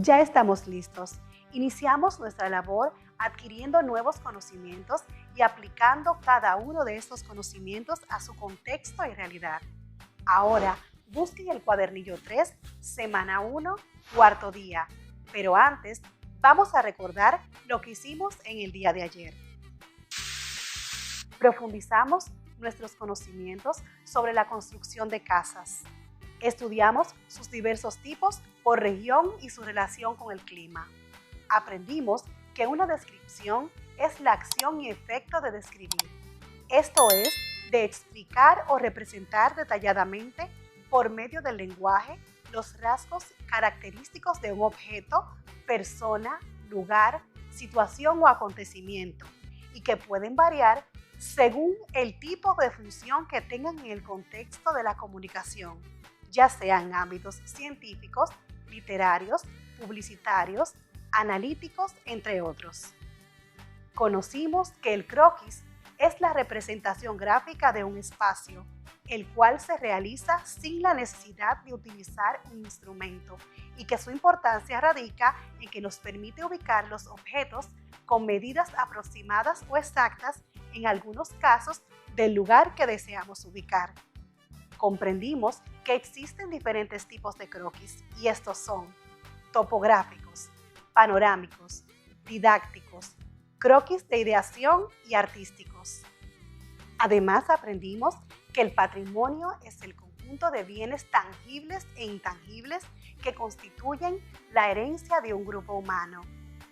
Ya estamos listos. Iniciamos nuestra labor adquiriendo nuevos conocimientos y aplicando cada uno de estos conocimientos a su contexto y realidad. Ahora, busquen el cuadernillo 3, semana 1, cuarto día. Pero antes, vamos a recordar lo que hicimos en el día de ayer. Profundizamos nuestros conocimientos sobre la construcción de casas. Estudiamos sus diversos tipos por región y su relación con el clima. Aprendimos que una descripción es la acción y efecto de describir. Esto es, de explicar o representar detalladamente por medio del lenguaje los rasgos característicos de un objeto, persona, lugar, situación o acontecimiento, y que pueden variar según el tipo de función que tengan en el contexto de la comunicación, ya sean ámbitos científicos, literarios, publicitarios, analíticos, entre otros. Conocimos que el croquis es la representación gráfica de un espacio, el cual se realiza sin la necesidad de utilizar un instrumento y que su importancia radica en que nos permite ubicar los objetos con medidas aproximadas o exactas, en algunos casos, del lugar que deseamos ubicar. Comprendimos que existen diferentes tipos de croquis y estos son topográficos, panorámicos, didácticos, croquis de ideación y artísticos. Además, aprendimos que el patrimonio es el conjunto de bienes tangibles e intangibles que constituyen la herencia de un grupo humano,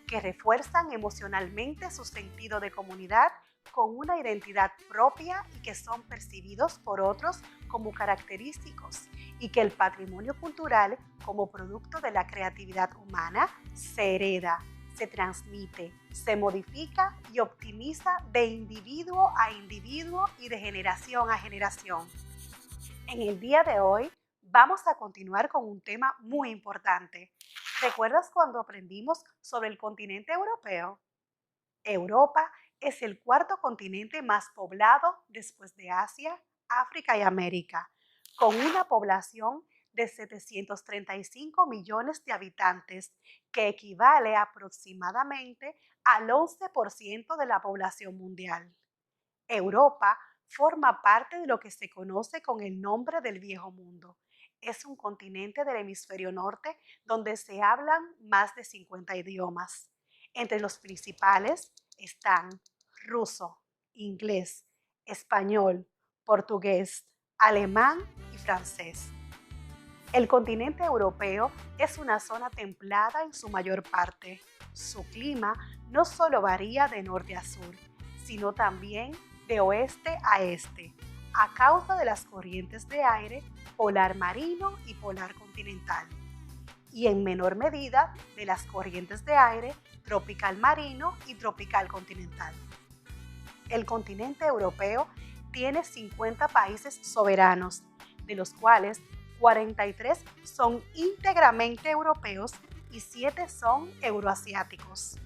que refuerzan emocionalmente su sentido de comunidad con una identidad propia y que son percibidos por otros como característicos, y que el patrimonio cultural, como producto de la creatividad humana, se hereda, se transmite, se modifica y optimiza de individuo a individuo y de generación a generación. En el día de hoy vamos a continuar con un tema muy importante. ¿Recuerdas cuando aprendimos sobre el continente europeo? Europa es el cuarto continente más poblado después de Asia, África y América, con una población de 735 millones de habitantes, que equivale aproximadamente al 11% de la población mundial. Europa forma parte de lo que se conoce con el nombre del Viejo Mundo. Es un continente del hemisferio norte donde se hablan más de 50 idiomas. Entre los principales están ruso, inglés, español, portugués, alemán y francés. El continente europeo es una zona templada en su mayor parte. Su clima no solo varía de norte a sur, sino también de oeste a este, a causa de las corrientes de aire polar marino y polar continental, y en menor medida de las corrientes de aire tropical marino y tropical continental. El continente europeo tiene 50 países soberanos, de los cuales 43 son íntegramente europeos y 7 son euroasiáticos.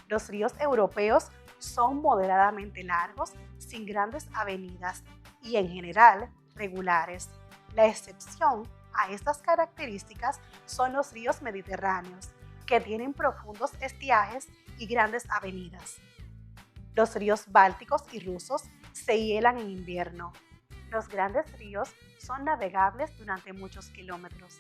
Los ríos europeos son moderadamente largos, sin grandes avenidas y en general regulares. La excepción a estas características son los ríos mediterráneos, que tienen profundos estiajes y grandes avenidas. Los ríos bálticos y rusos se hielan en invierno. Los grandes ríos son navegables durante muchos kilómetros.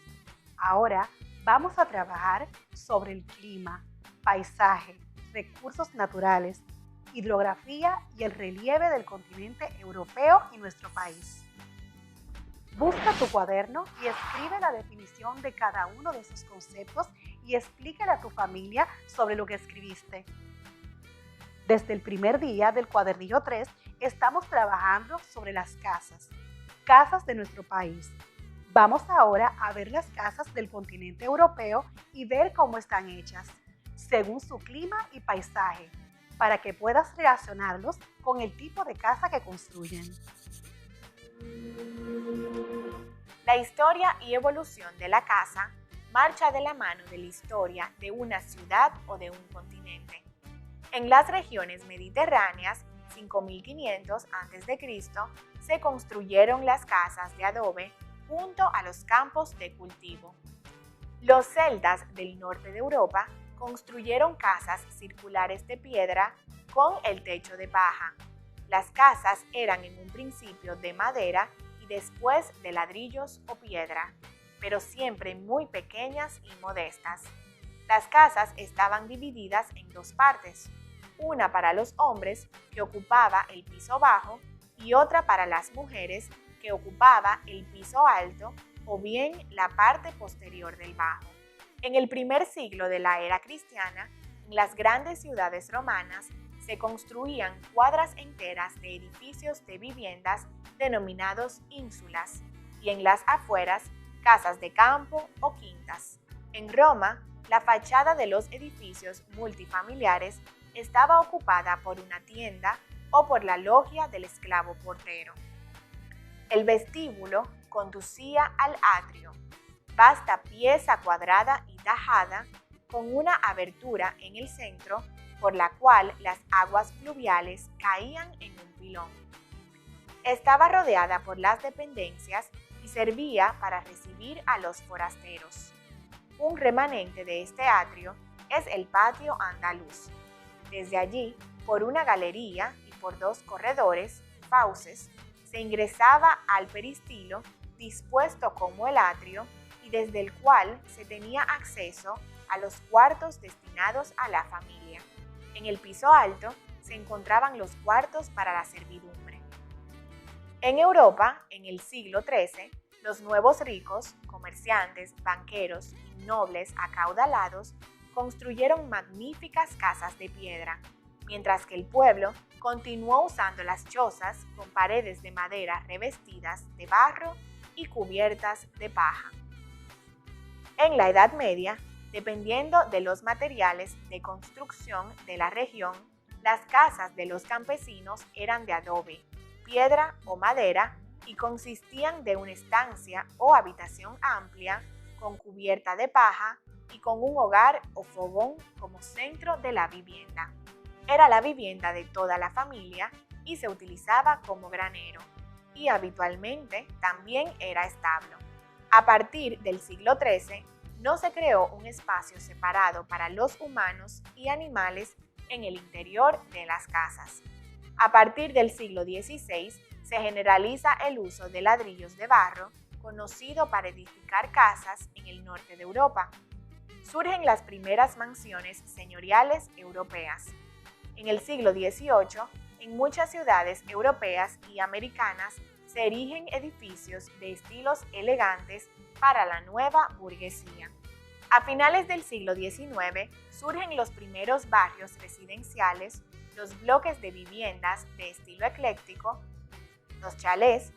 Ahora vamos a trabajar sobre el clima, paisaje, recursos naturales, hidrografía y el relieve del continente europeo y nuestro país. Busca tu cuaderno y escribe la definición de cada uno de esos conceptos y explícale a tu familia sobre lo que escribiste. Desde el primer día del cuadernillo 3 estamos trabajando sobre las casas de nuestro país. Vamos ahora a ver las casas del continente europeo y ver cómo están hechas, según su clima y paisaje, para que puedas relacionarlos con el tipo de casa que construyen. La historia y evolución de la casa marcha de la mano de la historia de una ciudad o de un continente. En las regiones mediterráneas, 5500 a.C., se construyeron las casas de adobe junto a los campos de cultivo. Los celtas del norte de Europa construyeron casas circulares de piedra con el techo de paja. Las casas eran en un principio de madera y después de ladrillos o piedra, pero siempre muy pequeñas y modestas. Las casas estaban divididas en dos partes, una para los hombres, que ocupaba el piso bajo, y otra para las mujeres, que ocupaba el piso alto o bien la parte posterior del bajo. En el primer siglo de la era cristiana, en las grandes ciudades romanas se construían cuadras enteras de edificios de viviendas denominados ínsulas, y en las afueras, casas de campo o quintas. En Roma, la fachada de los edificios multifamiliares estaba ocupada por una tienda o por la logia del esclavo portero. El vestíbulo conducía al atrio, vasta pieza cuadrada y tajada, con una abertura en el centro por la cual las aguas pluviales caían en un pilón. Estaba rodeada por las dependencias y servía para recibir a los forasteros. Un remanente de este atrio es el patio andaluz. Desde allí, por una galería y por dos corredores, fauces, se ingresaba al peristilo dispuesto como el atrio y desde el cual se tenía acceso a los cuartos destinados a la familia. En el piso alto se encontraban los cuartos para la servidumbre. En Europa, en el siglo XIII, los nuevos ricos, comerciantes, banqueros y nobles acaudalados construyeron magníficas casas de piedra, mientras que el pueblo continuó usando las chozas con paredes de madera revestidas de barro y cubiertas de paja. En la Edad Media, dependiendo de los materiales de construcción de la región, las casas de los campesinos eran de adobe, piedra o madera y consistían de una estancia o habitación amplia con cubierta de paja y con un hogar o fogón como centro de la vivienda. Era la vivienda de toda la familia y se utilizaba como granero, y habitualmente también era establo. A partir del siglo XIII, no se creó un espacio separado para los humanos y animales en el interior de las casas. A partir del siglo XVI, se generaliza el uso de ladrillos de barro, conocido para edificar casas en el norte de Europa. Surgen las primeras mansiones señoriales europeas. En el siglo XVIII, en muchas ciudades europeas y americanas se erigen edificios de estilos elegantes para la nueva burguesía. A finales del siglo XIX surgen los primeros barrios residenciales, los bloques de viviendas de estilo ecléctico, los chalés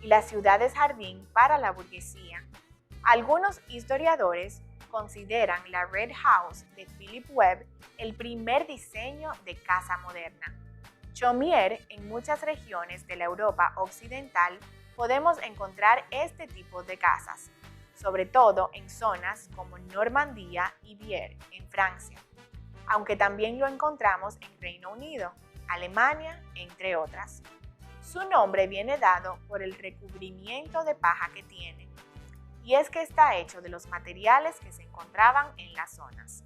y las ciudades jardín para la burguesía. Algunos historiadores consideran la Red House de Philip Webb el primer diseño de casa moderna. Chaumier, en muchas regiones de la Europa occidental podemos encontrar este tipo de casas, sobre todo en zonas como Normandía y Bière, en Francia, aunque también lo encontramos en Reino Unido, Alemania, entre otras. Su nombre viene dado por el recubrimiento de paja que tiene, y es que está hecho de los materiales que se encontraban en las zonas.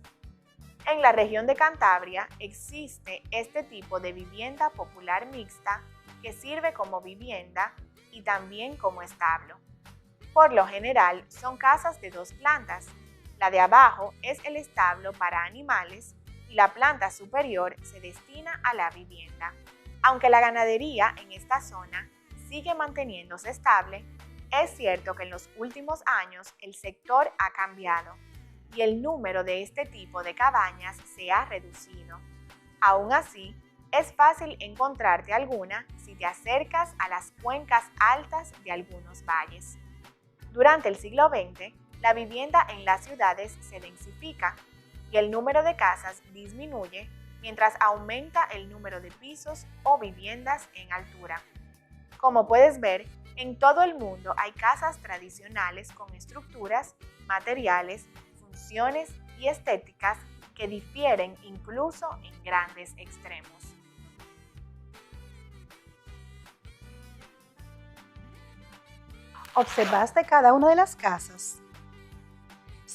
En la región de Cantabria existe este tipo de vivienda popular mixta que sirve como vivienda y también como establo. Por lo general son casas de dos plantas. La de abajo es el establo para animales y la planta superior se destina a la vivienda. Aunque la ganadería en esta zona sigue manteniéndose estable, es cierto que en los últimos años el sector ha cambiado y el número de este tipo de cabañas se ha reducido. Aún así, es fácil encontrarte alguna si te acercas a las cuencas altas de algunos valles. Durante el siglo XX, la vivienda en las ciudades se densifica y el número de casas disminuye mientras aumenta el número de pisos o viviendas en altura. Como puedes ver, en todo el mundo hay casas tradicionales con estructuras, materiales, funciones y estéticas que difieren incluso en grandes extremos. ¿Observaste cada una de las casas?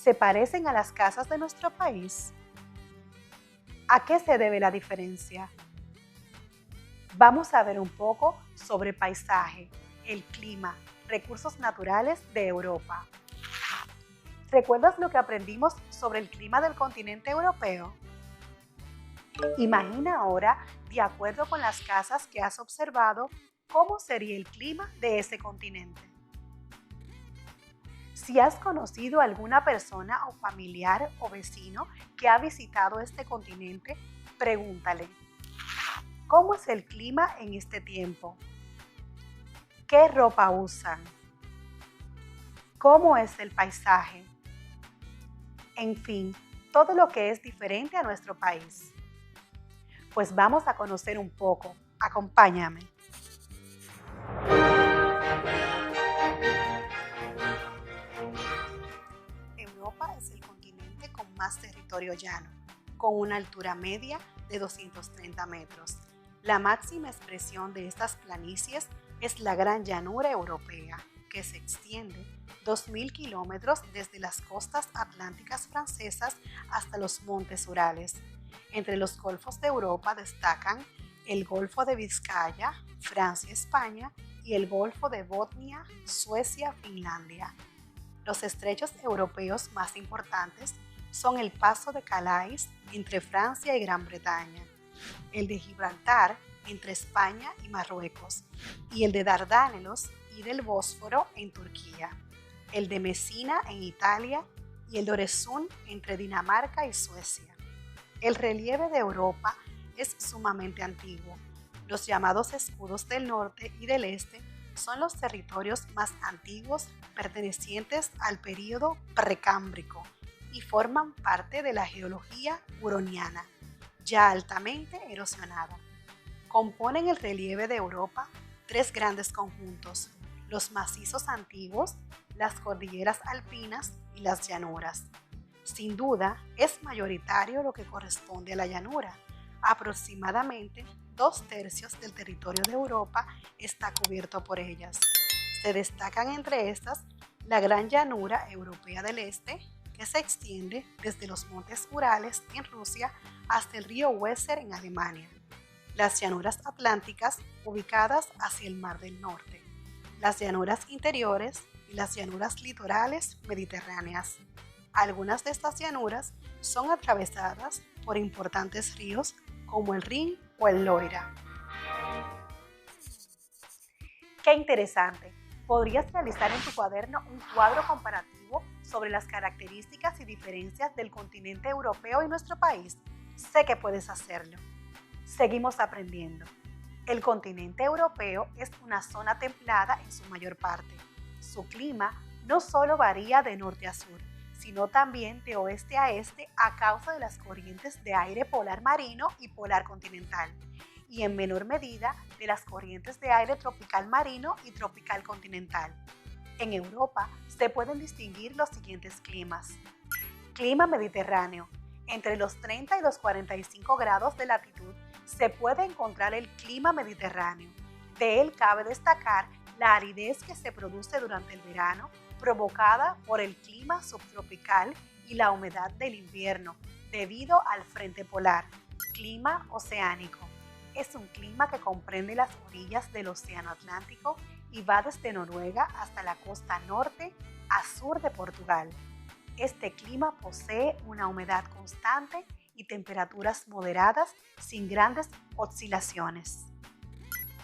¿Se parecen a las casas de nuestro país? ¿A qué se debe la diferencia? Vamos a ver un poco sobre paisaje, el clima, recursos naturales de Europa. ¿Recuerdas lo que aprendimos sobre el clima del continente europeo? Imagina ahora, de acuerdo con las casas que has observado, cómo sería el clima de ese continente. Si has conocido a alguna persona o familiar o vecino que ha visitado este continente, pregúntale, ¿cómo es el clima en este tiempo? ¿Qué ropa usan? ¿Cómo es el paisaje? En fin, todo lo que es diferente a nuestro país. Pues vamos a conocer un poco. Acompáñame. Europa es el continente con más territorio llano, con una altura media de 230 metros. La máxima expresión de estas planicies es la Gran Llanura Europea, que se extiende 2.000 kilómetros desde las costas atlánticas francesas hasta los montes Urales. Entre los golfos de Europa destacan el Golfo de Vizcaya, Francia, España, y el Golfo de Botnia, Suecia, Finlandia. Los estrechos europeos más importantes son el Paso de Calais entre Francia y Gran Bretaña, el de Gibraltar entre España y Marruecos, y el de Dardanelos y del Bósforo en Turquía, el de Mesina en Italia y el de Øresund entre Dinamarca y Suecia. El relieve de Europa es sumamente antiguo. Los llamados escudos del norte y del este son los territorios más antiguos pertenecientes al período precámbrico y forman parte de la geología huroniana, ya altamente erosionada. Componen el relieve de Europa tres grandes conjuntos: los macizos antiguos, las cordilleras alpinas y las llanuras. Sin duda, es mayoritario lo que corresponde a la llanura. Aproximadamente 2/3 del territorio de Europa está cubierto por ellas. Se destacan entre estas la Gran Llanura Europea del Este, que se extiende desde los montes Urales en Rusia hasta el río Weser en Alemania, las llanuras atlánticas ubicadas hacia el Mar del Norte, las llanuras interiores y las llanuras litorales mediterráneas. Algunas de estas llanuras son atravesadas por importantes ríos como el Rin o el Loira. ¡Qué interesante! Podrías realizar en tu cuaderno un cuadro comparativo sobre las características y diferencias del continente europeo y nuestro país. Sé que puedes hacerlo. Seguimos aprendiendo. El continente europeo es una zona templada en su mayor parte. Su clima no solo varía de norte a sur, sino también de oeste a este a causa de las corrientes de aire polar marino y polar continental, y en menor medida de las corrientes de aire tropical marino y tropical continental. En Europa se pueden distinguir los siguientes climas. Clima mediterráneo. Entre los 30 y los 45 grados de latitud se puede encontrar el clima mediterráneo. De él cabe destacar la aridez que se produce durante el verano, provocada por el clima subtropical, y la humedad del invierno, debido al frente polar. Clima oceánico. Es un clima que comprende las orillas del Océano Atlántico y va desde Noruega hasta la costa norte a sur de Portugal. Este clima posee una humedad constante y temperaturas moderadas sin grandes oscilaciones.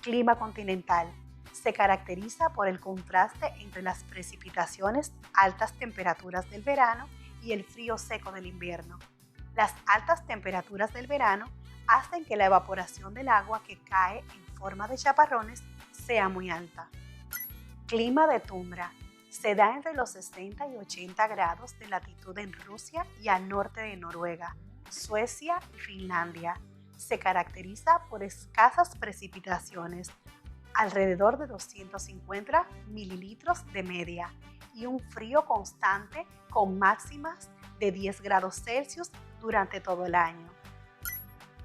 Clima continental. Se caracteriza por el contraste entre las precipitaciones, altas temperaturas del verano y el frío seco del invierno. Las altas temperaturas del verano hacen que la evaporación del agua que cae en forma de chaparrones sea muy alta. Clima de tundra. Se da entre los 60 y 80 grados de latitud en Rusia y al norte de Noruega, Suecia y Finlandia. Se caracteriza por escasas precipitaciones, alrededor de 250 mililitros de media, y un frío constante con máximas de 10 grados Celsius durante todo el año.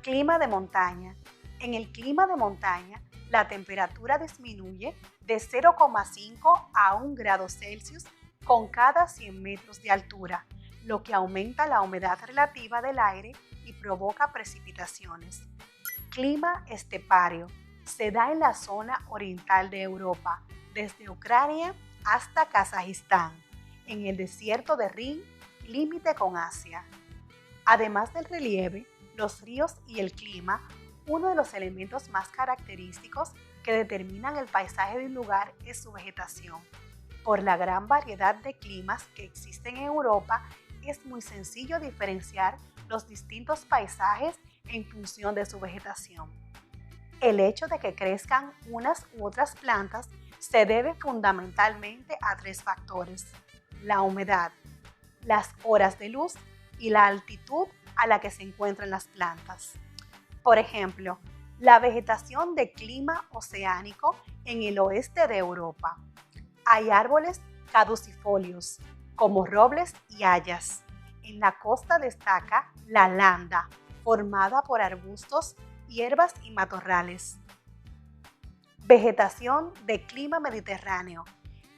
Clima de montaña. En el clima de montaña, la temperatura disminuye de 0,5 a 1 grado Celsius con cada 100 metros de altura, lo que aumenta la humedad relativa del aire y provoca precipitaciones. Clima estepario. Se da en la zona oriental de Europa, desde Ucrania hasta Kazajistán, en el desierto de Rin, límite con Asia. Además del relieve, los ríos y el clima, uno de los elementos más característicos que determinan el paisaje de un lugar es su vegetación. Por la gran variedad de climas que existen en Europa, es muy sencillo diferenciar los distintos paisajes en función de su vegetación. El hecho de que crezcan unas u otras plantas se debe fundamentalmente a tres factores: la humedad, las horas de luz y la altitud a la que se encuentran las plantas. Por ejemplo, la vegetación de clima oceánico en el oeste de Europa. Hay árboles caducifolios, como robles y hayas. En la costa destaca la landa, formada por arbustos, hierbas y matorrales. Vegetación de clima mediterráneo.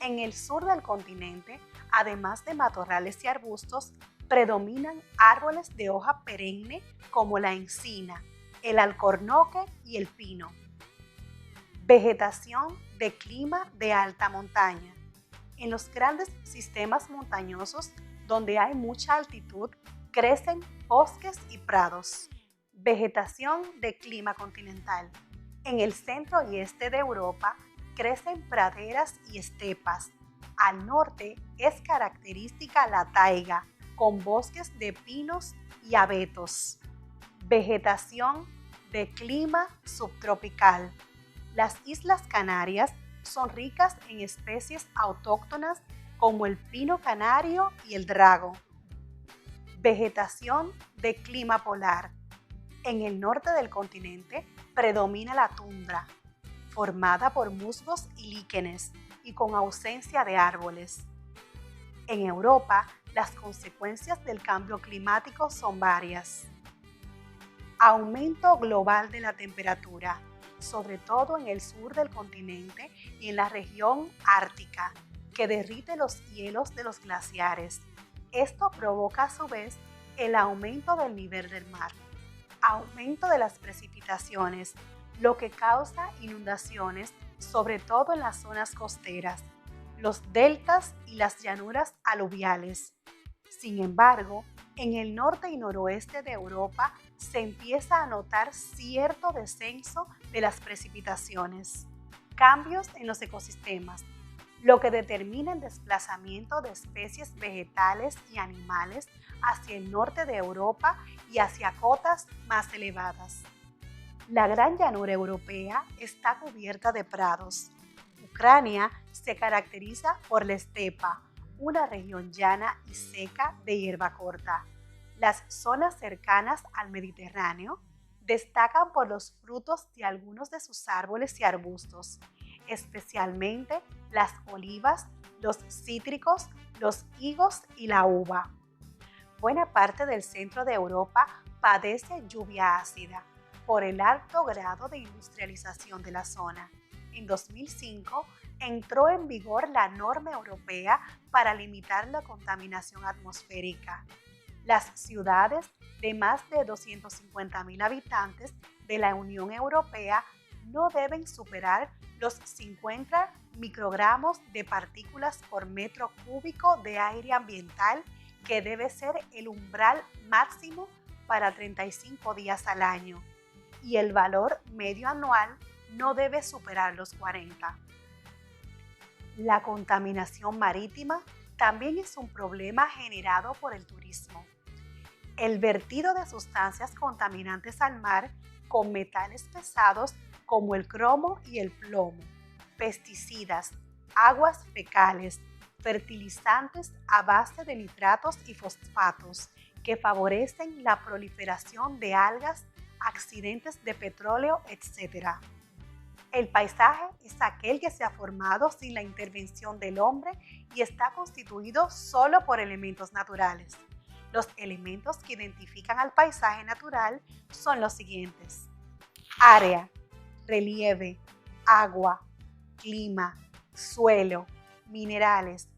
En el sur del continente, además de matorrales y arbustos, predominan árboles de hoja perenne como la encina, el alcornoque y el pino. Vegetación de clima de alta montaña. En los grandes sistemas montañosos donde hay mucha altitud, crecen bosques y prados. Vegetación de clima continental. En el centro y este de Europa crecen praderas y estepas. Al norte es característica la taiga, con bosques de pinos y abetos. Vegetación de clima subtropical. Las Islas Canarias son ricas en especies autóctonas como el pino canario y el drago. Vegetación de clima polar. En el norte del continente predomina la tundra, formada por musgos y líquenes y con ausencia de árboles. En Europa, las consecuencias del cambio climático son varias. Aumento global de la temperatura, sobre todo en el sur del continente y en la región ártica, que derrite los hielos de los glaciares. Esto provoca a su vez el aumento del nivel del mar. Aumento de las precipitaciones, lo que causa inundaciones, sobre todo en las zonas costeras, los deltas y las llanuras aluviales. Sin embargo, en el norte y noroeste de Europa se empieza a notar cierto descenso de las precipitaciones. Cambios en los ecosistemas, lo que determina el desplazamiento de especies vegetales y animales hacia el norte de Europa y hacia cotas más elevadas. La gran llanura europea está cubierta de prados. Ucrania se caracteriza por la estepa, una región llana y seca de hierba corta. Las zonas cercanas al Mediterráneo destacan por los frutos de algunos de sus árboles y arbustos, especialmente las olivas, los cítricos, los higos y la uva. Buena parte del centro de Europa padece lluvia ácida por el alto grado de industrialización de la zona. En 2005 entró en vigor la norma europea para limitar la contaminación atmosférica. Las ciudades de más de 250.000 habitantes de la Unión Europea no deben superar los 50 microgramos de partículas por metro cúbico de aire ambiental, que debe ser el umbral máximo para 35 días al año, y el valor medio anual no debe superar los 40. La contaminación marítima también es un problema generado por el turismo. El vertido de sustancias contaminantes al mar con metales pesados como el cromo y el plomo, pesticidas, aguas fecales, fertilizantes a base de nitratos y fosfatos que favorecen la proliferación de algas, accidentes de petróleo, etc. El paisaje es aquel que se ha formado sin la intervención del hombre y está constituido solo por elementos naturales. Los elementos que identifican al paisaje natural son los siguientes: área, relieve, agua, clima, suelo, minerales,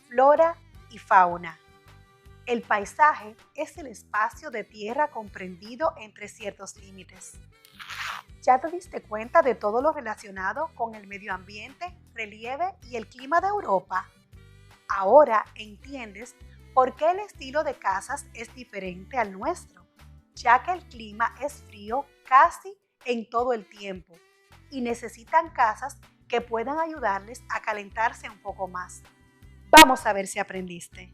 flora y fauna. El paisaje es el espacio de tierra comprendido entre ciertos límites. ¿Ya te diste cuenta de todo lo relacionado con el medio ambiente, relieve y el clima de Europa? Ahora entiendes por qué el estilo de casas es diferente al nuestro, ya que el clima es frío casi en todo el tiempo y necesitan casas que puedan ayudarles a calentarse un poco más. Vamos a ver si aprendiste.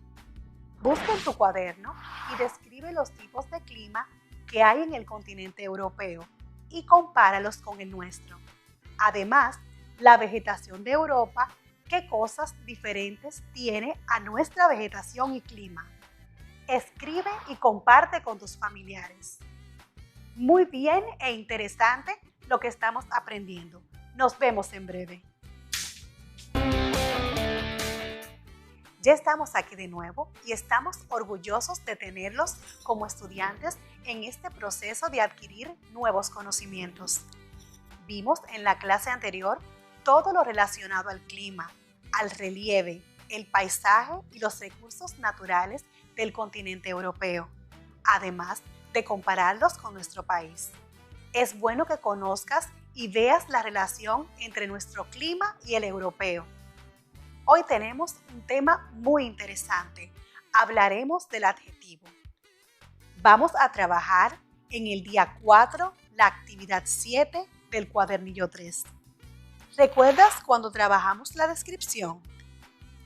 Busca en tu cuaderno y describe los tipos de clima que hay en el continente europeo y compáralos con el nuestro. Además, la vegetación de Europa, ¿qué cosas diferentes tiene a nuestra vegetación y clima? Escribe y comparte con tus familiares. Muy bien e interesante lo que estamos aprendiendo. Nos vemos en breve. Ya estamos aquí de nuevo y estamos orgullosos de tenerlos como estudiantes en este proceso de adquirir nuevos conocimientos. Vimos en la clase anterior todo lo relacionado al clima, al relieve, el paisaje y los recursos naturales del continente europeo, además de compararlos con nuestro país. Es bueno que conozcas y veas la relación entre nuestro clima y el europeo. Hoy tenemos un tema muy interesante. Hablaremos del adjetivo. Vamos a trabajar en el día 4, la actividad 7 del cuadernillo 3. ¿Recuerdas cuando trabajamos la descripción?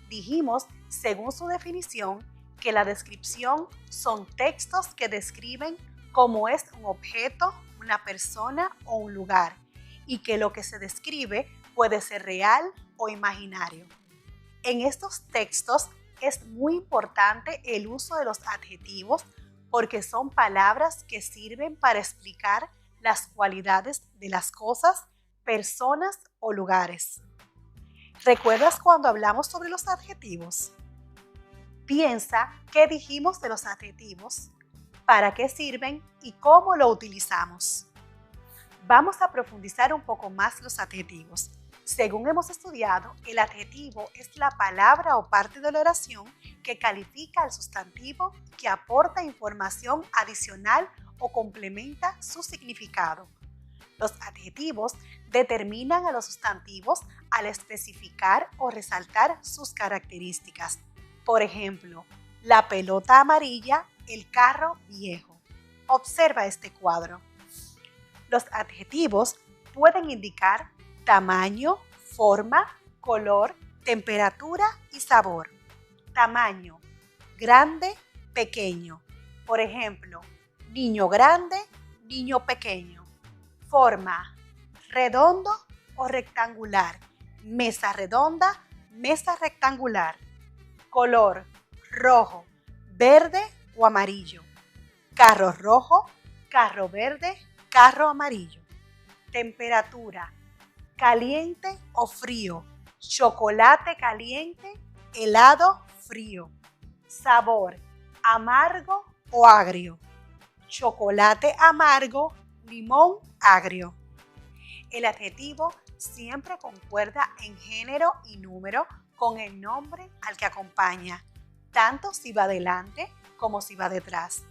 Dijimos, según su definición, que la descripción son textos que describen cómo es un objeto, una persona o un lugar, y que lo que se describe puede ser real o imaginario. En estos textos es muy importante el uso de los adjetivos porque son palabras que sirven para explicar las cualidades de las cosas, personas o lugares. ¿Recuerdas cuando hablamos sobre los adjetivos? Piensa qué dijimos de los adjetivos, para qué sirven y cómo lo utilizamos. Vamos a profundizar un poco más los adjetivos. Según hemos estudiado, el adjetivo es la palabra o parte de la oración que califica al sustantivo, que aporta información adicional o complementa su significado. Los adjetivos determinan a los sustantivos al especificar o resaltar sus características. Por ejemplo, la pelota amarilla, el carro viejo. Observa este cuadro. Los adjetivos pueden indicar tamaño, forma, color, temperatura y sabor. Tamaño, grande, pequeño. Por ejemplo, niño grande, niño pequeño. Forma, redondo o rectangular. Mesa redonda, mesa rectangular. Color, rojo, verde o amarillo. Carro rojo, carro verde, carro amarillo. Temperatura, caliente o frío, chocolate caliente, helado frío. Sabor, amargo o agrio, chocolate amargo, limón agrio. El adjetivo siempre concuerda en género y número con el nombre al que acompaña, tanto si va delante como si va detrás.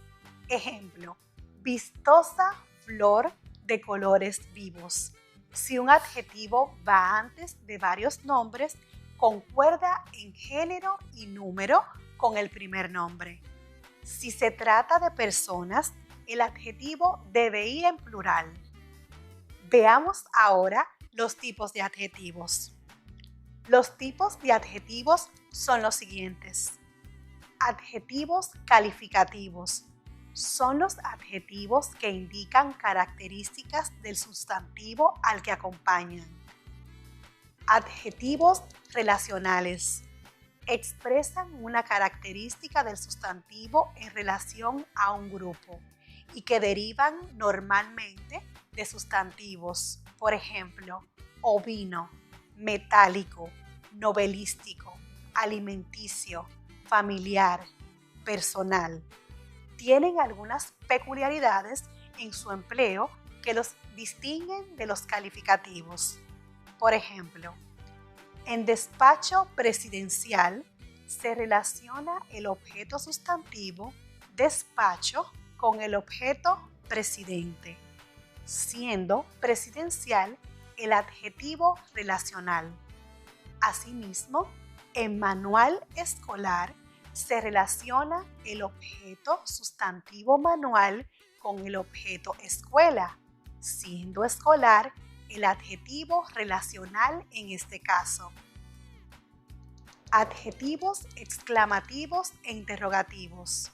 Ejemplo, vistosa flor de colores vivos. Si un adjetivo va antes de varios nombres, concuerda en género y número con el primer nombre. Si se trata de personas, el adjetivo debe ir en plural. Veamos ahora los tipos de adjetivos. Los tipos de adjetivos son los siguientes. Adjetivos calificativos. Son los adjetivos que indican características del sustantivo al que acompañan. Adjetivos relacionales. Expresan una característica del sustantivo en relación a un grupo y que derivan normalmente de sustantivos, por ejemplo, ovino, metálico, novelístico, alimenticio, familiar, personal. Tienen algunas peculiaridades en su empleo que los distinguen de los calificativos. Por ejemplo, en despacho presidencial se relaciona el objeto sustantivo despacho con el objeto presidente, siendo presidencial el adjetivo relacional. Asimismo, en manual escolar se relaciona el objeto sustantivo manual con el objeto escuela, siendo escolar el adjetivo relacional en este caso. Adjetivos exclamativos e interrogativos.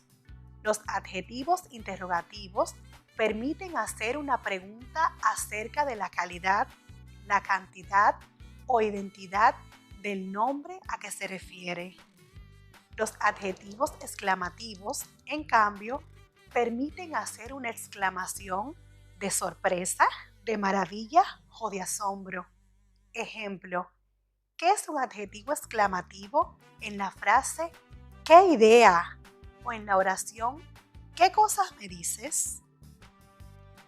Los adjetivos interrogativos permiten hacer una pregunta acerca de la calidad, la cantidad o identidad del nombre a que se refiere. Los adjetivos exclamativos, en cambio, permiten hacer una exclamación de sorpresa, de maravilla o de asombro. Ejemplo, ¿qué es un adjetivo exclamativo en la frase ¡qué idea! O en la oración ¿qué cosas me dices?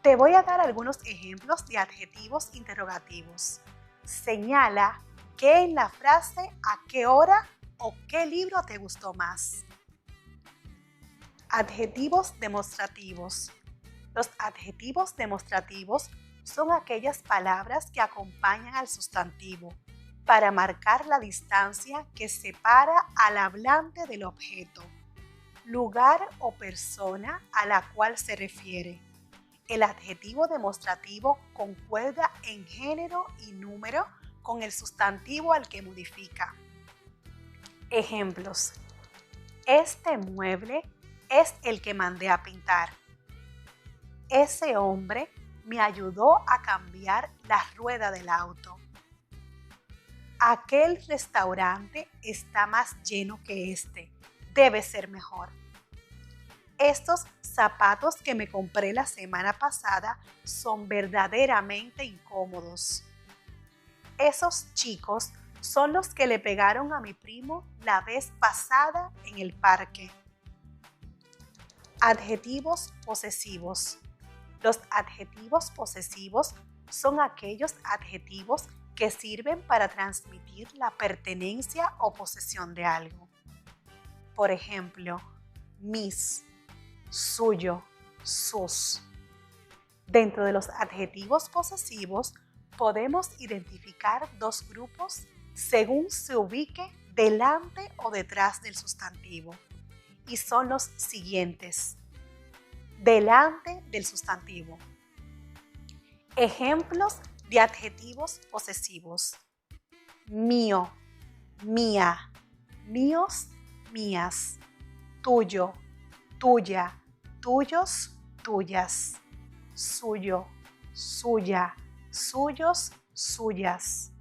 Te voy a dar algunos ejemplos de adjetivos interrogativos. Señala qué en la frase a qué hora o qué libro te gustó más. Adjetivos demostrativos. Los adjetivos demostrativos son aquellas palabras que acompañan al sustantivo para marcar la distancia que separa al hablante del objeto, lugar o persona a la cual se refiere. El adjetivo demostrativo concuerda en género y número con el sustantivo al que modifica. Ejemplos. Este mueble es el que mandé a pintar. Ese hombre me ayudó a cambiar la rueda del auto. Aquel restaurante está más lleno que este. Debe ser mejor. Estos zapatos que me compré la semana pasada son verdaderamente incómodos. Esos chicos son los que le pegaron a mi primo la vez pasada en el parque. Adjetivos posesivos. Los adjetivos posesivos son aquellos adjetivos que sirven para transmitir la pertenencia o posesión de algo. Por ejemplo, mis, suyo, sus. Dentro de los adjetivos posesivos podemos identificar dos grupos según se ubique delante o detrás del sustantivo, y son los siguientes. Delante del sustantivo. Ejemplos de adjetivos posesivos. Mío, mía, míos, mías. Tuyo, tuya, tuyos, tuyas. Suyo, suya, suyos, suyas.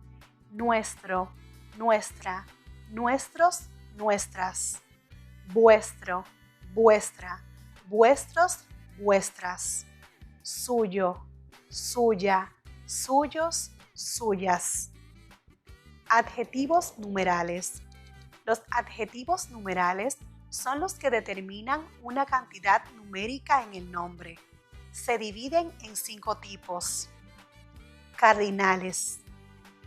Nuestro, nuestra, nuestros, nuestras. Vuestro, vuestra, vuestros, vuestras. Suyo, suya, suyos, suyas. Adjetivos numerales. Los adjetivos numerales son los que determinan una cantidad numérica en el nombre. Se dividen en 5 tipos: cardinales,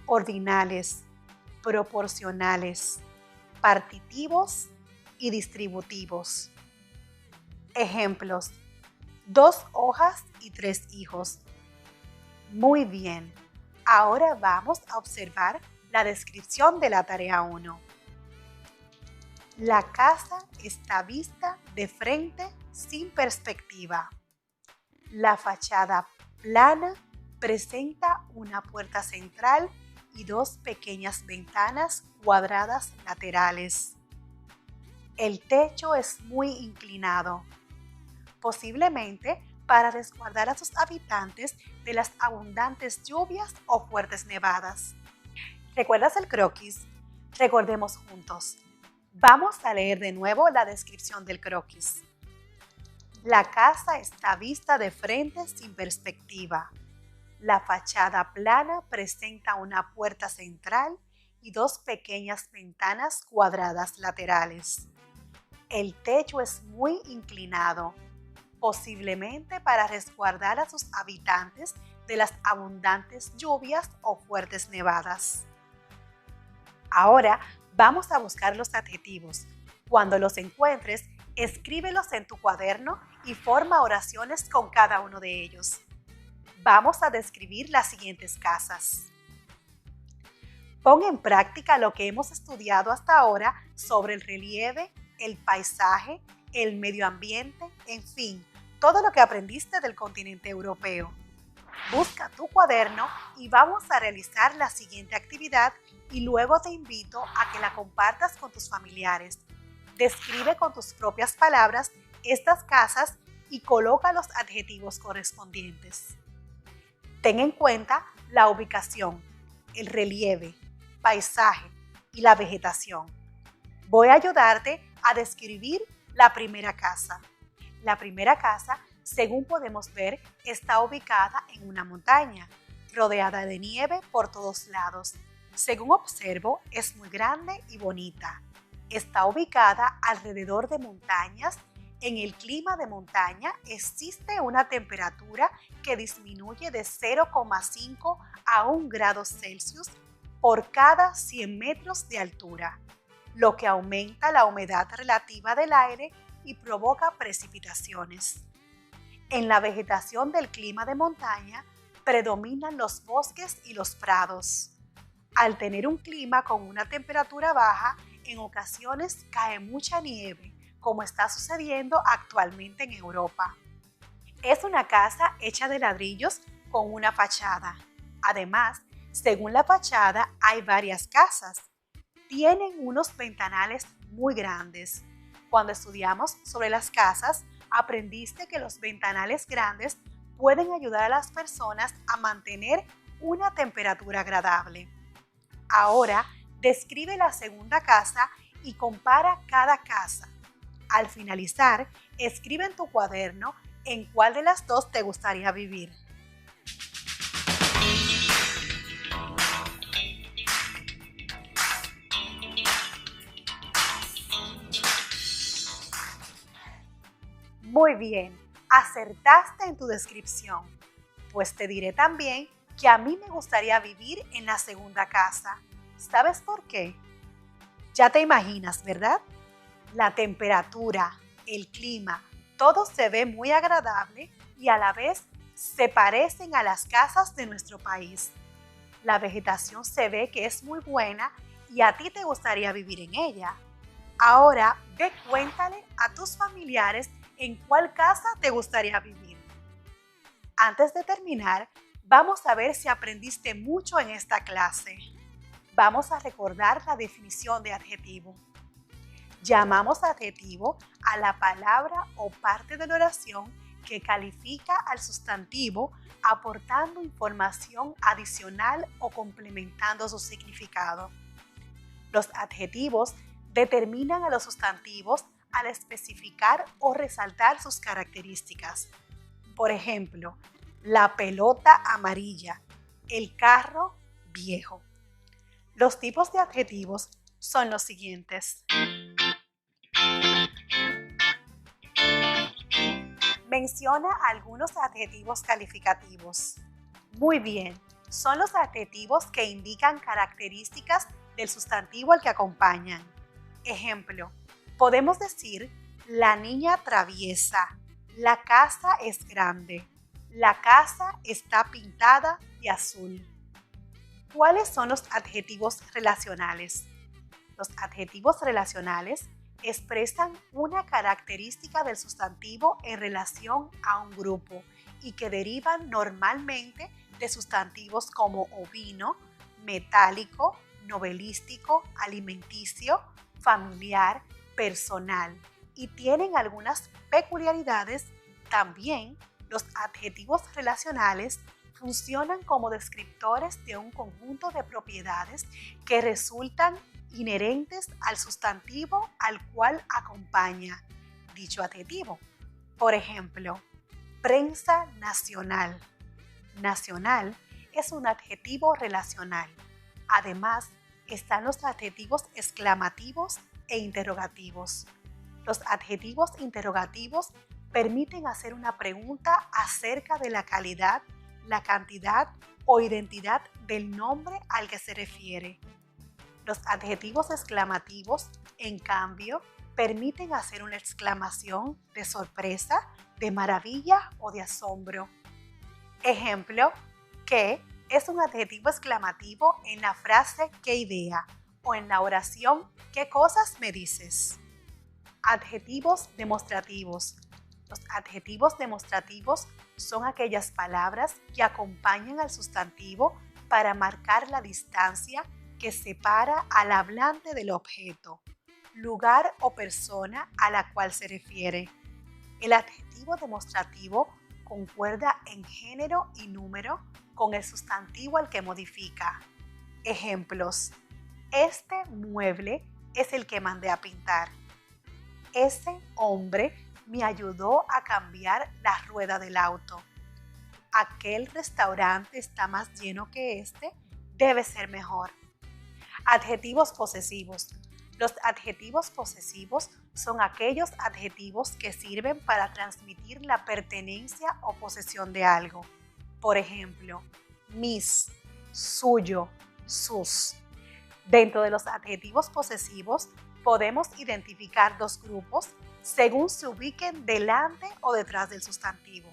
ordinales, proporcionales, partitivos y distributivos. Ejemplos: 2 hojas y 3 hijos. Muy bien, ahora vamos a observar la descripción de la tarea 1. La casa está vista de frente sin perspectiva. La fachada plana presenta una puerta central y 2 pequeñas ventanas cuadradas laterales. El techo es muy inclinado, posiblemente para resguardar a sus habitantes de las abundantes lluvias o fuertes nevadas. ¿Recuerdas el croquis? Recordemos juntos. Vamos a leer de nuevo la descripción del croquis. La casa está vista de frente sin perspectiva. La fachada plana presenta una puerta central y 2 pequeñas ventanas cuadradas laterales. El techo es muy inclinado, posiblemente para resguardar a sus habitantes de las abundantes lluvias o fuertes nevadas. Ahora Vamos a buscar los adjetivos. Cuando los encuentres, escríbelos en tu cuaderno y forma oraciones con cada uno de ellos. Vamos a describir las siguientes casas. Pon en práctica lo que hemos estudiado hasta ahora sobre el relieve, el paisaje, el medio ambiente, en fin, todo lo que aprendiste del continente europeo. Busca tu cuaderno y vamos a realizar la siguiente actividad y luego te invito a que la compartas con tus familiares. Describe con tus propias palabras estas casas y coloca los adjetivos correspondientes. Ten en cuenta la ubicación, el relieve, paisaje y la vegetación. Voy a ayudarte a describir la primera casa. La primera casa, según podemos ver, está ubicada en una montaña, rodeada de nieve por todos lados. Según observo, es muy grande y bonita. Está ubicada alrededor de montañas. En el clima de montaña existe una temperatura que disminuye de 0,5 a 1 grado Celsius por cada 100 metros de altura, lo que aumenta la humedad relativa del aire y provoca precipitaciones. En la vegetación del clima de montaña predominan los bosques y los prados. Al tener un clima con una temperatura baja, en ocasiones cae mucha nieve, como está sucediendo actualmente en Europa. Es una casa hecha de ladrillos con una fachada. Además, según la fachada, hay varias casas. Tienen unos ventanales muy grandes. Cuando estudiamos sobre las casas, aprendiste que los ventanales grandes pueden ayudar a las personas a mantener una temperatura agradable. Ahora, describe la segunda casa y compara cada casa. Al finalizar, escribe en tu cuaderno en cuál de las dos te gustaría vivir. Muy bien, acertaste en tu descripción. Pues te diré también que a mí me gustaría vivir en la segunda casa. ¿Sabes por qué? Ya te imaginas, ¿verdad? La temperatura, el clima, todo se ve muy agradable y a la vez se parecen a las casas de nuestro país. La vegetación se ve que es muy buena y a ti te gustaría vivir en ella. Ahora ve, cuéntale a tus familiares en cuál casa te gustaría vivir. Antes de terminar, vamos a ver si aprendiste mucho en esta clase. Vamos a recordar la definición de adjetivo. Llamamos adjetivo a la palabra o parte de la oración que califica al sustantivo aportando información adicional o complementando su significado. Los adjetivos determinan a los sustantivos al especificar o resaltar sus características. Por ejemplo, la pelota amarilla, el carro viejo. Los tipos de adjetivos son los siguientes. Menciona algunos adjetivos calificativos. Muy bien, son los adjetivos que indican características del sustantivo al que acompañan. Ejemplo, podemos decir la niña traviesa, la casa es grande, la casa está pintada de azul. ¿Cuáles son los adjetivos relacionales? Los adjetivos relacionales expresan una característica del sustantivo en relación a un grupo y que derivan normalmente de sustantivos como ovino, metálico, novelístico, alimenticio, familiar, personal y tienen algunas peculiaridades. También los adjetivos relacionales funcionan como descriptores de un conjunto de propiedades que resultan inherentes al sustantivo al cual acompaña dicho adjetivo. Por ejemplo, prensa nacional. Nacional es un adjetivo relacional. Además, están los adjetivos exclamativos e interrogativos. Los adjetivos interrogativos permiten hacer una pregunta acerca de la calidad, la cantidad o identidad del nombre al que se refiere. Los adjetivos exclamativos, en cambio, permiten hacer una exclamación de sorpresa, de maravilla o de asombro. Ejemplo, ¿qué? Es un adjetivo exclamativo en la frase ¿qué idea? O en la oración ¿qué cosas me dices? Adjetivos demostrativos. Los adjetivos demostrativos son aquellas palabras que acompañan al sustantivo para marcar la distancia que separa al hablante del objeto, lugar o persona a la cual se refiere. El adjetivo demostrativo concuerda en género y número con el sustantivo al que modifica. Ejemplos: este mueble es el que mandé a pintar. Ese hombre me ayudó a cambiar la rueda del auto. Aquel restaurante está más lleno que este, debe ser mejor. Adjetivos posesivos. Los adjetivos posesivos son aquellos adjetivos que sirven para transmitir la pertenencia o posesión de algo. Por ejemplo, mis, suyo, sus. Dentro de los adjetivos posesivos podemos identificar dos grupos según se ubiquen delante o detrás del sustantivo.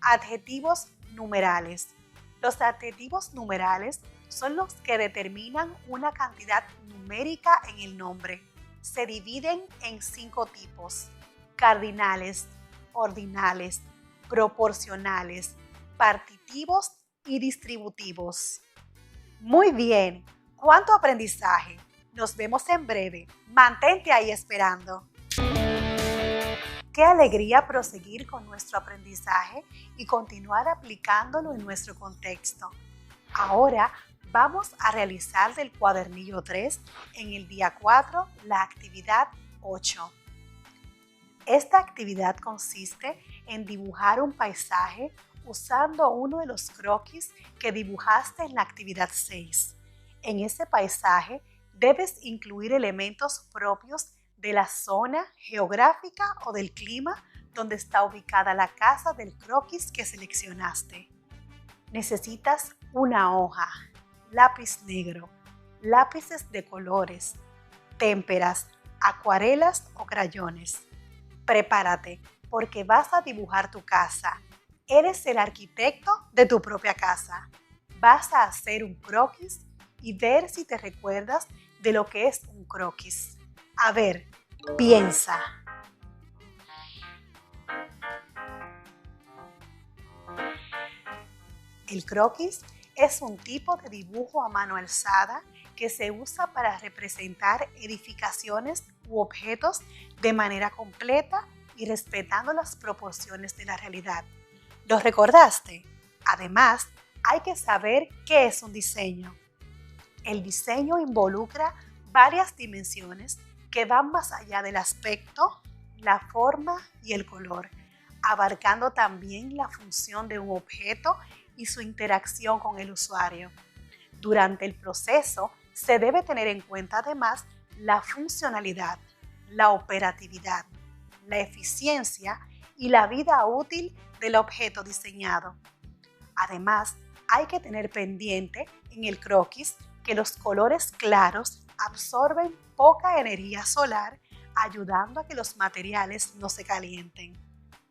Adjetivos numerales. Los adjetivos numerales son los que determinan una cantidad numérica en el nombre. Se dividen en 5 tipos: cardinales, ordinales, proporcionales, partitivos y distributivos. Muy bien, ¿cuánto aprendizaje? Nos vemos en breve. Mantente ahí esperando. Qué alegría proseguir con nuestro aprendizaje y continuar aplicándolo en nuestro contexto. Ahora vamos a realizar del cuadernillo 3 en el día 4 la actividad 8. Esta actividad consiste en dibujar un paisaje usando uno de los croquis que dibujaste en la actividad 6. En ese paisaje debes incluir elementos propios de la zona geográfica o del clima donde está ubicada la casa del croquis que seleccionaste. Necesitas una hoja, lápiz negro, lápices de colores, témperas, acuarelas o crayones. Prepárate porque vas a dibujar tu casa. Eres el arquitecto de tu propia casa. Vas a hacer un croquis y ver si te recuerdas de lo que es un croquis. A ver, piensa. El croquis es un tipo de dibujo a mano alzada que se usa para representar edificaciones u objetos de manera completa y respetando las proporciones de la realidad. ¿Lo recordaste? Además, hay que saber qué es un diseño. El diseño involucra varias dimensiones que van más allá del aspecto, la forma y el color, abarcando también la función de un objeto y su interacción con el usuario. Durante el proceso se debe tener en cuenta además la funcionalidad, la operatividad, la eficiencia y la vida útil del objeto diseñado. Además, hay que tener pendiente en el croquis que los colores claros absorben poca energía solar, ayudando a que los materiales no se calienten.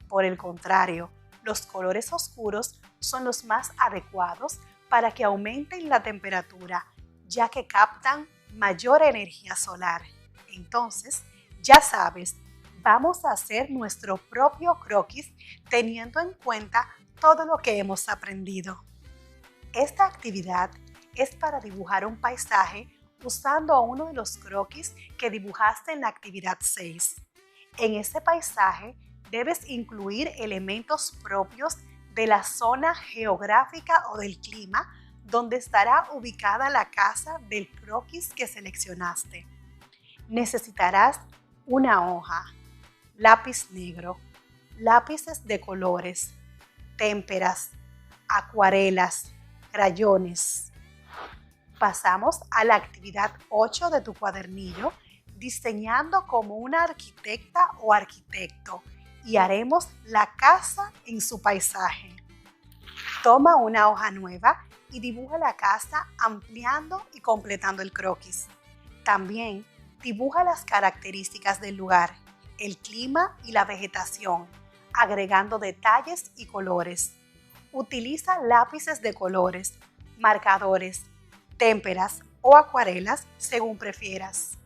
Por el contrario, los colores oscuros son los más adecuados para que aumenten la temperatura, ya que captan mayor energía solar. Entonces, ya sabes, vamos a hacer nuestro propio croquis teniendo en cuenta todo lo que hemos aprendido. Esta actividad es para dibujar un paisaje usando uno de los croquis que dibujaste en la actividad 6. En ese paisaje debes incluir elementos propios de la zona geográfica o del clima donde estará ubicada la casa del croquis que seleccionaste. Necesitarás una hoja, lápiz negro, lápices de colores, témperas, acuarelas, crayones. Pasamos a la actividad 8 de tu cuadernillo, diseñando como una arquitecta o arquitecto, y haremos la casa en su paisaje. Toma una hoja nueva y dibuja la casa ampliando y completando el croquis. También dibuja las características del lugar, el clima y la vegetación, agregando detalles y colores. Utiliza lápices de colores, marcadores, témperas o acuarelas según prefieras.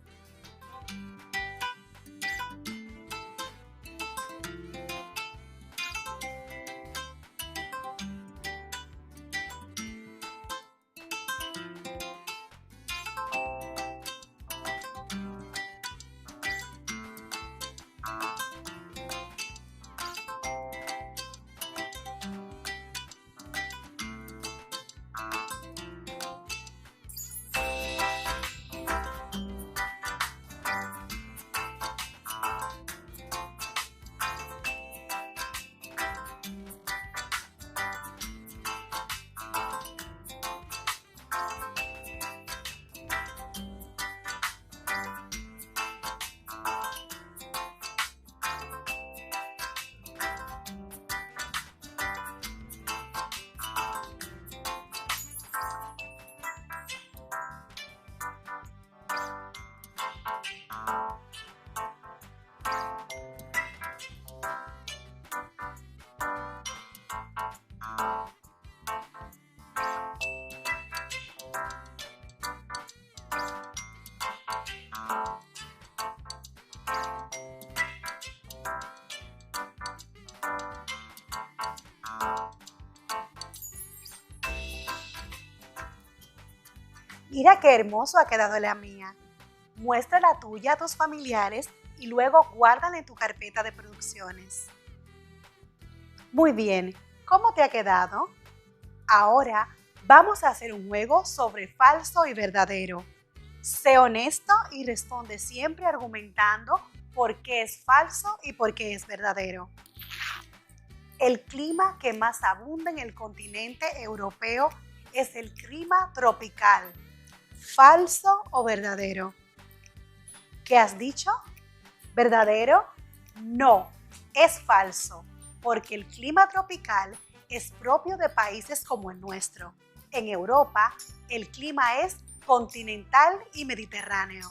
Mira qué hermoso ha quedado la mía. Muestra la tuya a tus familiares y luego guárdala en tu carpeta de producciones. Muy bien, ¿cómo te ha quedado? Ahora vamos a hacer un juego sobre falso y verdadero. Sé honesto y responde siempre argumentando por qué es falso y por qué es verdadero. El clima que más abunda en el continente europeo es el clima tropical. ¿Falso o verdadero? ¿Qué has dicho? ¿Verdadero? No, es falso, porque el clima tropical es propio de países como el nuestro. En Europa, el clima es continental y mediterráneo.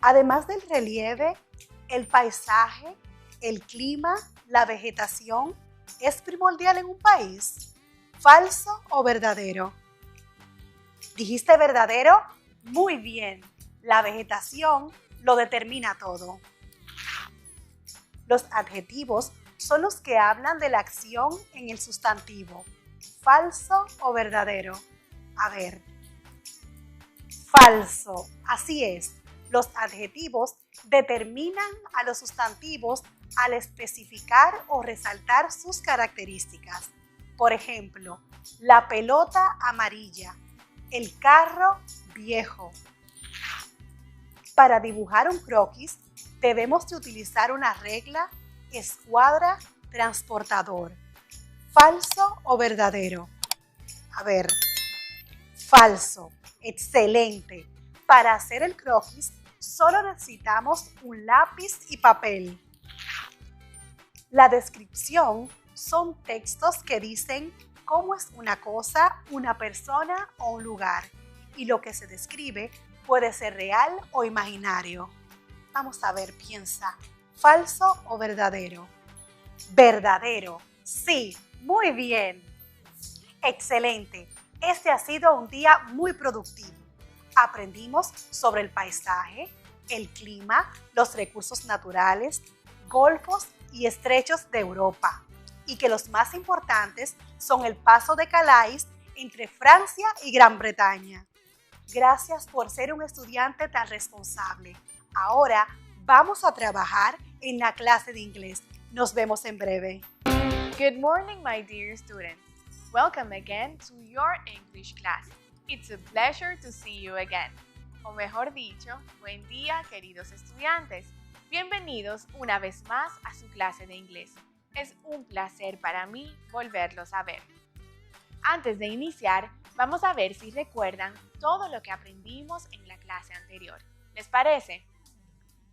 Además del relieve, el paisaje, el clima, la vegetación, ¿es primordial en un país? ¿Falso o verdadero? ¿Dijiste verdadero? Muy bien, la vegetación lo determina todo. Los adjetivos son los que hablan de la acción en el sustantivo. ¿Falso o verdadero? A ver. Falso, así es. Los adjetivos determinan a los sustantivos al especificar o resaltar sus características. Por ejemplo, la pelota amarilla, el carro viejo. Para dibujar un croquis debemos de utilizar una regla, escuadra, transportador. ¿Falso o verdadero? A ver, falso. Excelente. Para hacer el croquis solo necesitamos un lápiz y papel. La descripción son textos que dicen cómo es una cosa, una persona o un lugar, y lo que se describe puede ser real o imaginario. Vamos a ver, piensa, ¿falso o verdadero? Verdadero, sí, muy bien. Excelente, este ha sido un día muy productivo. Aprendimos sobre el paisaje, el clima, los recursos naturales, golfos y estrechos de Europa, y que los más importantes son el paso de Calais entre Francia y Gran Bretaña. Gracias por ser un estudiante tan responsable. Ahora vamos a trabajar en la clase de inglés. Nos vemos en breve. Good morning, my dear students. Welcome again to your English class. It's a pleasure to see you again. O mejor dicho, buen día, queridos estudiantes. Bienvenidos una vez más a su clase de inglés. Es un placer para mí volverlos a ver. Antes de iniciar, vamos a ver si recuerdan todo lo que aprendimos en la clase anterior. ¿Les parece?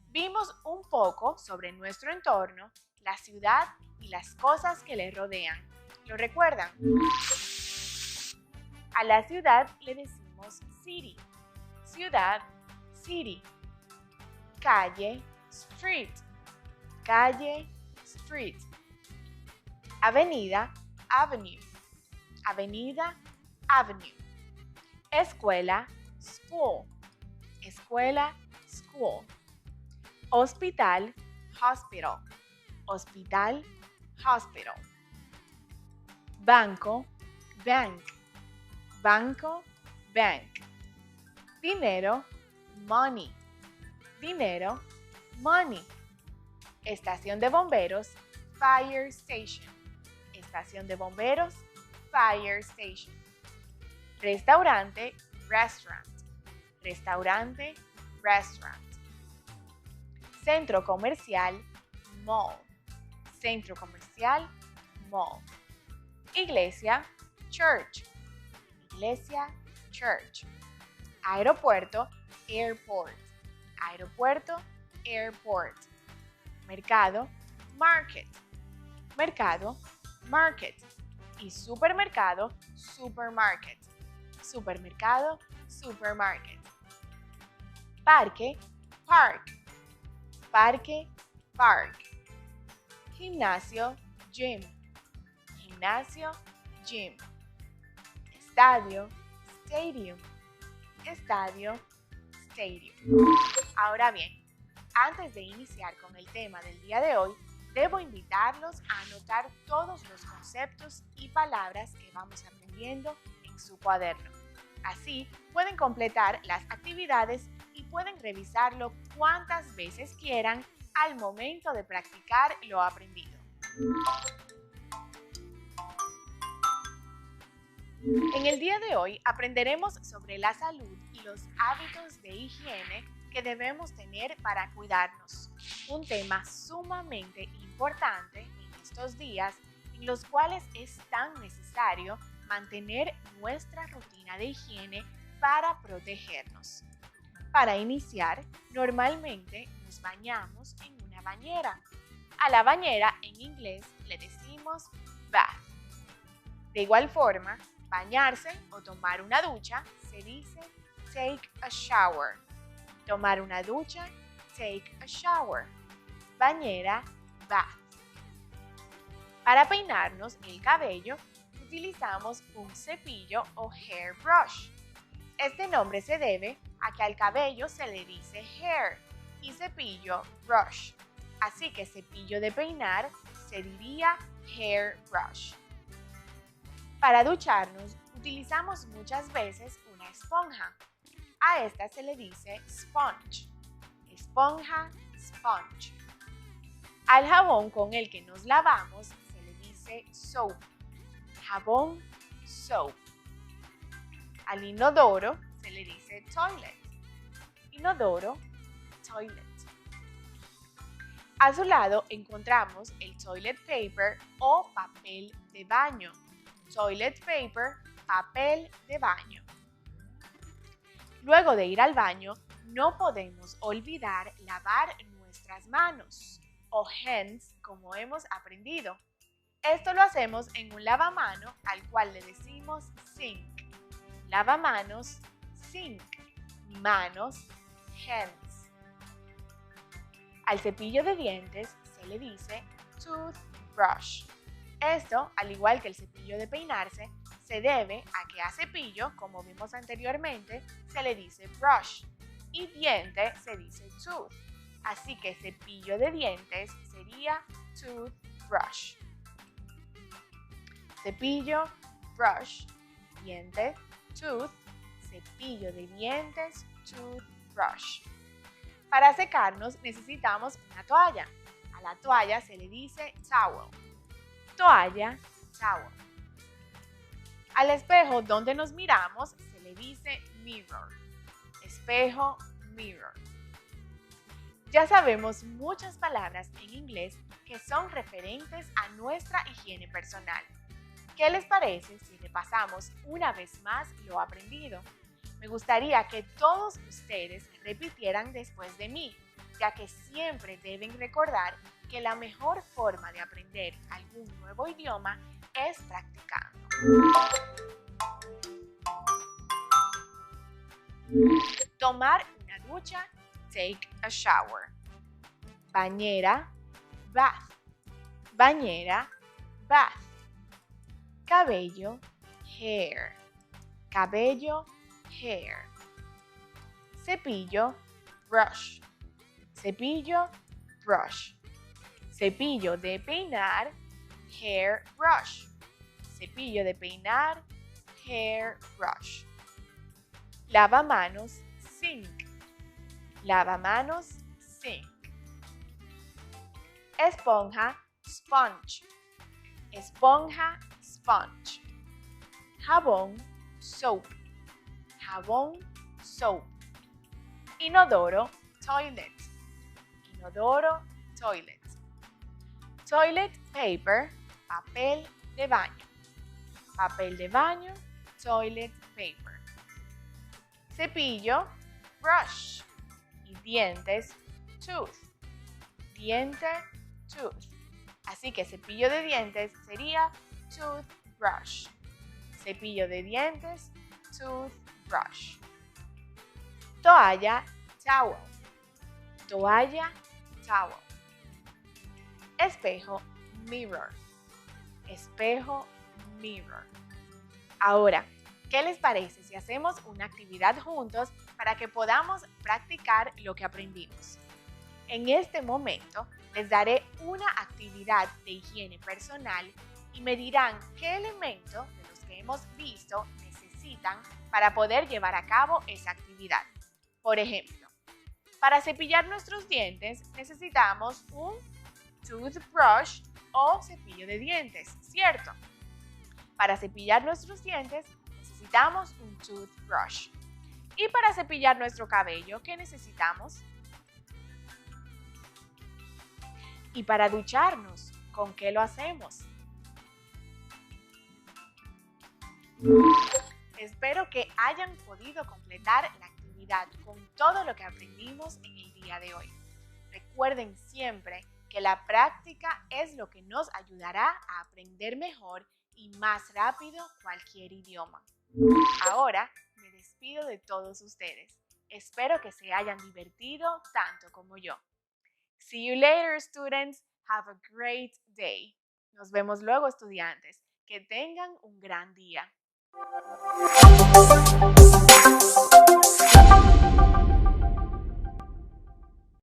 Vimos un poco sobre nuestro entorno, la ciudad y las cosas que le rodean. ¿Lo recuerdan? A la ciudad le decimos city. Ciudad, city. Calle, street. Calle, street. Avenida, avenue. Avenida, avenue. Escuela, school. Escuela, school. Hospital, hospital. Hospital, hospital. Banco, bank. Banco, bank. Dinero, money. Dinero, money. Estación de bomberos, fire station. Estación de bomberos, fire station. Restaurante, restaurant. Restaurante, restaurant. Centro comercial, mall. Centro comercial, mall. Iglesia, church. Iglesia, church. Aeropuerto, airport. Aeropuerto, airport. Mercado, market. Mercado, market. Y supermercado, supermarket. Supermercado, supermarket. Parque, park. Parque, park. Gimnasio, gym. Gimnasio, gym. Estadio, stadium. Estadio, stadium. Ahora bien, antes de iniciar con el tema del día de hoy, debo invitarlos a anotar todos los conceptos y palabras que vamos aprendiendo en su cuaderno. Así pueden completar las actividades y pueden revisarlo cuantas veces quieran al momento de practicar lo aprendido. En el día de hoy aprenderemos sobre la salud y los hábitos de higiene que debemos tener para cuidarnos. Un tema sumamente importante en estos días en los cuales es tan necesario mantener nuestra rutina de higiene para protegernos. Para iniciar, normalmente nos bañamos en una bañera. A la bañera en inglés le decimos bath. De igual forma, bañarse o tomar una ducha se dice take a shower. Tomar una ducha, take a shower. Bañera, bath. Para peinarnos el cabello, utilizamos un cepillo o hairbrush. Este nombre se debe a que al cabello se le dice hair y cepillo brush. Así que cepillo de peinar se diría hairbrush. Para ducharnos utilizamos muchas veces una esponja. A esta se le dice sponge. Esponja, sponge. Al jabón con el que nos lavamos se le dice soap. Jabón, soap. Al inodoro se le dice toilet. Inodoro, toilet. A su lado encontramos el toilet paper o papel de baño. Toilet paper, papel de baño. Luego de ir al baño, no podemos olvidar lavar nuestras manos o hands como hemos aprendido. Esto lo hacemos en un lavamano al cual le decimos sink. Lavamanos, sink. Manos, hands. Al cepillo de dientes se le dice toothbrush. Esto, al igual que el cepillo de peinarse, se debe a que a cepillo, como vimos anteriormente, se le dice brush y diente se dice tooth. Así que cepillo de dientes sería toothbrush. Cepillo, brush, diente, tooth, cepillo de dientes, toothbrush. Para secarnos necesitamos una toalla. A la toalla se le dice towel. Toalla, towel. Al espejo donde nos miramos se le dice mirror. Espejo, mirror. Ya sabemos muchas palabras en inglés que son referentes a nuestra higiene personal. ¿Qué les parece si repasamos una vez más lo aprendido? Me gustaría que todos ustedes repitieran después de mí, ya que siempre deben recordar que la mejor forma de aprender algún nuevo idioma es practicando. Tomar una ducha, take a shower. Bañera, bath. Bañera, bath. Cabello, hair. Cabello, hair. Cepillo, brush. Cepillo, brush. Cepillo de peinar, hair brush. Cepillo de peinar, hair brush. Lavamanos, sink. Lavamanos, sink. Esponja, sponge. Esponja, sponge. Jabón, soap. Jabón, soap. Inodoro, toilet. Inodoro, toilet. Toilet paper, papel de baño. Papel de baño, toilet paper. Cepillo, brush. Y dientes, tooth. Diente, tooth. Así que cepillo de dientes sería toothbrush. Cepillo de dientes, toothbrush. Toalla, towel. Toalla, towel. Espejo, mirror. Espejo, mirror. Ahora, ¿qué les parece si hacemos una actividad juntos para que podamos practicar lo que aprendimos? En este momento les daré una actividad de higiene personal y me dirán qué elementos de los que hemos visto necesitan para poder llevar a cabo esa actividad. Por ejemplo, para cepillar nuestros dientes necesitamos un toothbrush o cepillo de dientes, ¿cierto? Para cepillar nuestros dientes necesitamos un toothbrush. Y para cepillar nuestro cabello, ¿qué necesitamos? Y para ducharnos, ¿con qué lo hacemos? Espero que hayan podido completar la actividad con todo lo que aprendimos en el día de hoy. Recuerden siempre que la práctica es lo que nos ayudará a aprender mejor y más rápido cualquier idioma. Ahora me despido de todos ustedes. Espero que se hayan divertido tanto como yo. See you later, students. Have a great day. Nos vemos luego, estudiantes. Que tengan un gran día.